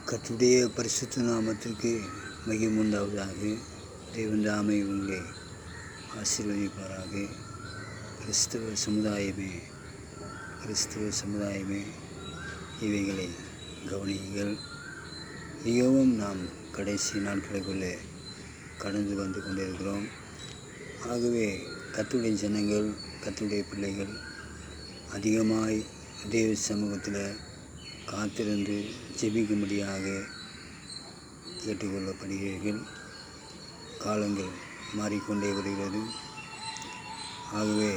கர்த்தருடைய பரிசுத்த நாமத்திற்கு மகிமை உண்டாவதாக. தேவன் தாமே உங்களை ஆசீர்வதிப்பாராக. கிறிஸ்தவ சமுதாயமே இவைகளை கவனியுங்கள். மிகவும் நாம் கடைசி நாட்களுக்குள்ளே கடந்து வந்து கொண்டிருக்கிறோம். ஆகவே கர்த்தருடைய ஜனங்கள், கர்த்தருடைய பிள்ளைகள் அதிகமாய் தேவ சமூகத்தில் காத்திருந்து ஜெபிக்கும்படியாக கேட்டுக்கொள்ளப்படுகிறீர்கள். காலங்கள் மாறிக்கொண்டே வருகிறது. ஆகவே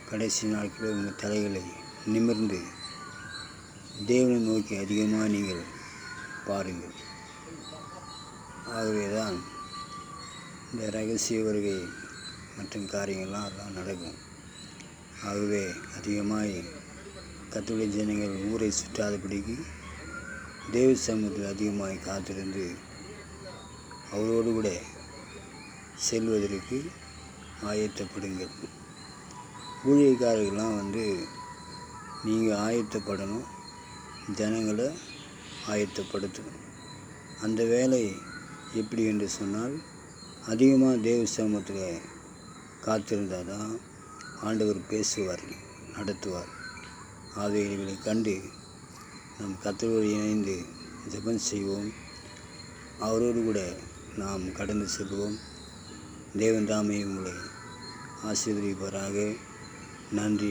கடைசி நாட்களில் உங்கள் தலைகளை நிமிர்ந்து தேவனை நோக்கி அதிகமாக நீங்கள் பாருங்கள். ஆகவே தான் இந்த ரகசிய வருகை மற்றும் காரியங்கள்லாம் அதெல்லாம் நடக்கும். ஆகவே அதிகமாய் கர்த்தருடைய ஜனங்கள் ஊரை சுற்றாதபடிக்கு தேவ சமூகத்தில் அதிகமாய் காத்திருந்து அவரோடு கூட செல்வதற்கு ஆயத்தப்படுங்கள். ஊழியக்காரர்கள்லாம் நீங்கள் ஆயத்தப்படணும், ஜனங்களை ஆயத்தப்படுத்தணும். அந்த வேலை எப்படி என்று சொன்னால், அதிகமாக தேவ சமூகத்தில் காத்திருந்தால் தான் ஆண்டவர் பேசுவார், நடத்துவார். ஆவிகளை கண்டு நாம் கர்த்தரோடு இணைந்து ஜெபம் செய்வோம். அவரோடு கூட நாம் கடந்து செல்வோம். தேவன் தாமே உங்களை ஆசீர்வதிப்பாராக. நன்றி.